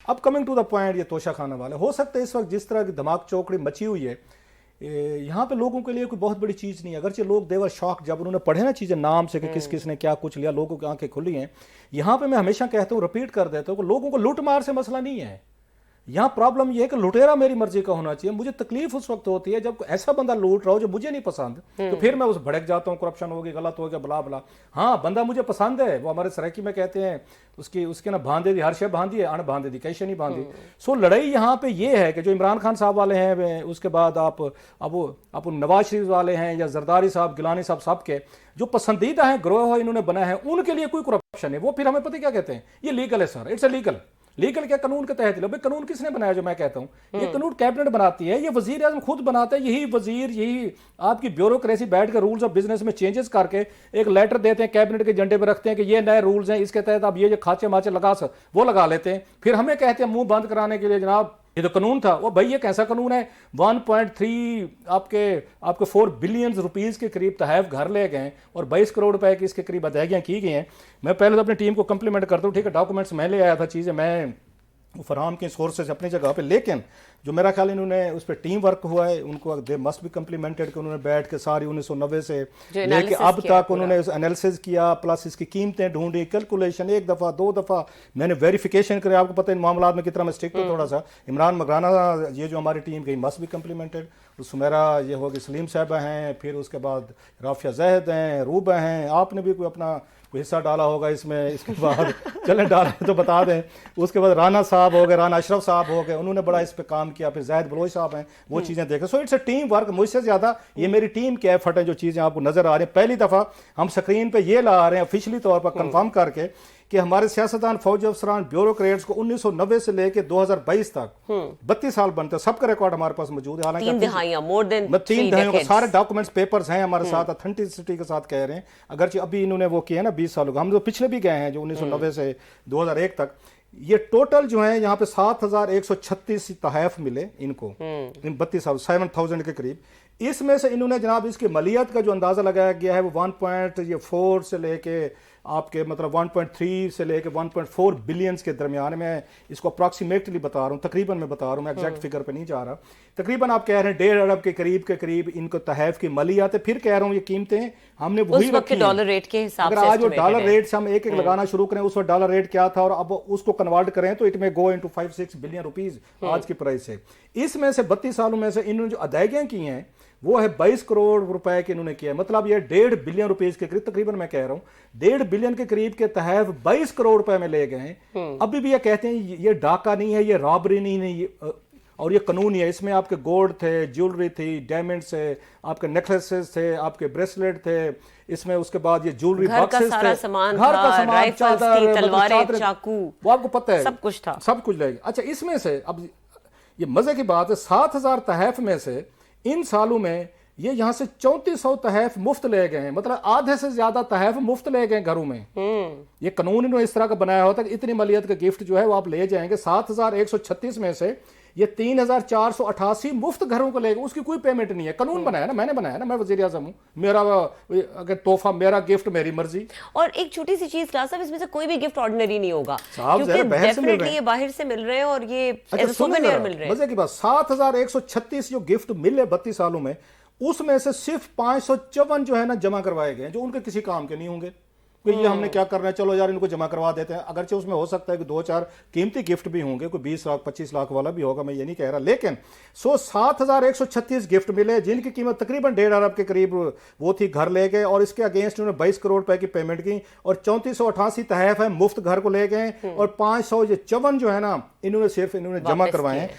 اب coming to the point, یہ توشہ خانہ والے، ہو سکتا ہے اس وقت جس طرح کی دھماک چوکڑی مچی ہوئی ہے یہاں پہ لوگوں کے لیے کوئی بہت بڑی چیز نہیں ہے، اگرچہ لوگ دیور شاک جب انہوں نے پڑھے نا چیزیں نام سے کہ کس کس نے کیا کچھ لیا، لوگوں کی آنکھیں کھلی ہیں. یہاں پہ میں ہمیشہ کہتا ہوں، رپیٹ کر دیتا ہوں کہ لوگوں کو لوٹ مار سے مسئلہ نہیں ہے. یہاں پرابلم یہ ہے کہ لٹیرا میری مرضی کا ہونا چاہیے. مجھے تکلیف اس وقت ہوتی ہے جب ایسا بندہ لوٹ رہا ہو جو مجھے نہیں پسند، تو پھر میں اس بھڑک جاتا ہوں، کرپشن ہوگی، غلط ہو گیا، بلا بلا. ہاں بندہ مجھے پسند ہے، وہ ہمارے سرائکی میں کہتے ہیں اس کے نا باندھے دی ہر شے باندھی ہے، ان باندھے دی کیشے نہیں باندھی. سو لڑائی یہاں پہ یہ ہے کہ جو عمران خان صاحب والے ہیں، اس کے بعد آپ نواز شریف والے ہیں یا زرداری صاحب، گیلانی صاحب، سب کے جو پسندیدہ ہیں گروہ انہوں نے بنا ہے، ان کے لیے کوئی کرپشن ہے. وہ پھر ہمیں پتہ کیا کہتے ہیں، یہ لیگل ہے سر، اٹس اے لیگل. لیگل کیا؟ قانون کے تحت. بھائی قانون کس نے بنایا؟ جو میں کہتا ہوں یہ قانون کیبنٹ بناتی ہے، یہ وزیر اعظم خود بناتا ہے. یہی وزیر، یہی آپ کی بیوروکریسی بیٹھ کے رولز آف بزنس میں چینجز کر کے ایک لیٹر دیتے ہیں، کیبنٹ کے جنڈے پہ رکھتے ہیں کہ یہ نئے رولز ہیں، اس کے تحت آپ یہ جو کھاچے ماچے وہ لگا لیتے ہیں. پھر ہمیں کہتے ہیں منہ بند کرانے کے لیے جناب یہ تو قانون تھا. وہ بھائی یہ کیسا قانون ہے؟ 1.3 آپ کے 4 بلین روپیز کے قریب تحائف گھر لے گئے اور 22 کروڑ روپے کی اس کے قریب ادائیگیاں کی گئی ہیں. میں پہلے تو اپنی ٹیم کو کمپلیمنٹ کرتا ہوں، ٹھیک ہے ڈاکومنٹس میں لے آیا تھا، چیزیں میں فراہم کی سورسز اپنی جگہ پہ، لیکن جو میرا خیال انہوں نے اس پہ ٹیم ورک ہوا ہے، ان کو دے مسٹ بی کمپلیمنٹڈ کہ انہوں نے بیٹھ کے ساری 1990 سے لے کے اب تک انہوں نے انالیسز کیا، پلس اس کی قیمتیں ڈھونڈی، کیلکولیشن، 1 دفعہ 2 دفعہ میں نے ویریفیکیشن کرے. آپ کو پتہ ہے ان معاملات میں کتنا میں اسٹرکٹ ہوں تھوڑا سا. عمران مگرانہ یہ جو ہماری ٹیم گئی مسٹ بی کمپلیمنٹڈ. سمیرا یہ ہوگی، سلیم صاحبہ ہیں، پھر اس کے بعد رافیہ زاہد ہیں، روبہ ہیں، آپ نے بھی کوئی اپنا کوئی حصہ ڈالا ہوگا اس میں. اس کے بعد چلیں ڈالا تو بتا دیں. اس کے بعد رانا صاحب ہو گئے، رانا اشرف صاحب ہو گئے، انہوں نے بڑا اس پہ کام کیا. پھر زاہد بلوچ صاحب ہیں، وہ چیزیں دیکھیں. So it's a team work. مجھ سے زیادہ یہ میری ٹیم کے ایفرٹ ہے جو چیزیں آپ کو نظر آ رہی ہیں. پہلی دفعہ ہم سکرین پہ یہ لا رہے ہیں آفیشلی طور پر کنفرم کر کے کہ ہمارے سیاستدان، فوجی افسران، بیوروکریٹس کو 1990 سے لے کے 2022 تک 32 سال بنتے ہیں. سب کا ریکارڈ ہمارے پاس موجود ہے. حالانکہ 3 دہائیاں، مور دین 3 دہائیوں کا سارے ڈاکومنٹس پیپرز ہیں ہمارے ساتھ، اتھینٹسٹی کے ساتھ کہہ رہے ہیں. اگرچہ ابھی انہوں نے وہ کیا ہے نا 20 سالوں کا، ہم تو پچھلے بھی گئے ہیں جو 1990 سے 2001 تک. یہ ٹوٹل جو ہیں یہاں پہ 7136 تحائف ملے ان کو ان 32 سال، 7000 کے قریب. اس میں سے انہوں نے جناب اس کی مالیت کا جو اندازہ لگایا گیا ہے وہ 1.4 سے لے کے آپ کے مطلب 1.3 سے لے کے 1.4 بلینز کے درمیان میں اس کو اپراکسیمیٹلی بتا رہا ہوں، تقریباً میں بتا رہا ہوں، میں ایگزیکٹ فگر پہ نہیں جا رہا. تقریباً آپ کہہ رہے ہیں 1.5 ارب کے قریب ان کو تحائف کی مالیات ہے. پھر کہہ رہا ہوں یہ قیمتیں ہم نے وہی رکھی ہیں ڈالر ریٹ کے حساب سے. اگر آج وہ ڈالر ریٹ سے ہم ایک لگانا شروع کریں، اس وقت ڈالر ریٹ کیا تھا اور اب اس کو کنورٹ کریں تو اٹ میں گو انٹو 5-6 بلین روپیز آج کی پرائس سے. اس میں سے 32 سالوں میں سے انہوں نے جو ادائیگیاں کی ہیں وہ ہے 22 کروڑ روپے کے انہوں نے کیا ہے. مطلب یہ 1.5 بلین روپیز کے قریب، تقریباً میں کہہ رہا ہوں 1.5 بلین کے قریب کے تحائف 22 کروڑ روپے میں لے گئے ہیں. ابھی بھی یہ کہتے ہیں یہ ڈاکہ نہیں ہے، یہ رابری نہیں ہے، اور یہ قانونی ہے. اس میں آپ کے گولڈ تھے، جیولری تھی، ڈائمنڈس تھے، آپ کے نیکلیسز تھے، آپ کے بریسلیٹ تھے، اس میں اس کے بعد یہ جیولری باکسز تھے، گھر کا سامان، چادر، تلواریں، چاقو، وہ آپ کو پتہ ہے سب کچھ تھا، سب کچھ لے گئے. اچھا اس میں سے اب یہ مزے کی بات ہے 7000 تحائف میں سے ان سالوں میں یہ یہاں سے 3400 تحائف مفت لے گئے ہیں. مطلب آدھے سے زیادہ تحائف مفت لے گئے گھروں میں. یہ قانون انہوں نے اس طرح کا بنایا ہوتا ہے کہ اتنی مالیت کا گفٹ جو ہے وہ آپ لے جائیں گے. 7136 میں سے یہ 3488 مفت گھروں کو لے گئے. اس کی کوئی پیمنٹ نہیں ہے. قانون بنایا نا، میں نے بنایا نا، میں وزیر اعظم ہوں، میرا اگر تحفہ، میرا گفٹ، میری مرضی. اور ایک چھوٹی سی چیز کلاس صاحب، اس میں سے کوئی بھی گفٹ آرڈنری نہیں ہوگا کیونکہ ڈیفینیٹلی یہ باہر سے مل رہے ہیں اور یہ ایز اے سووینیر مل رہے ہیں. مزے کی بات 7136 جو گفٹ ملے 32 سالوں میں، اس میں سے صرف 554 جو ہے نا جمع کروائے گئے جو ان کے کسی کام کے نہیں ہوں گے کہ یہ ہم نے کیا کرنا ہے، چلو یار ان کو جمع کروا دیتے ہیں. اگرچہ اس میں ہو سکتا ہے کہ 2-4 قیمتی گفٹ بھی ہوں گے، کوئی 20 لاکھ 25 لاکھ والا بھی ہوگا، میں یہ نہیں کہہ رہا. لیکن 7136 گفٹ ملے جن کی قیمت تقریباً 1.5 ارب کے قریب وہ تھی، گھر لے گئے. اور اس کے اگینسٹ انہوں نے 22 کروڑ روپے کی پیمنٹ کی اور 3488 تحائف ہیں مفت گھر کو لے گئے اور 554 جو ہے نا انہوں نے صرف جمع کروائے ہیں.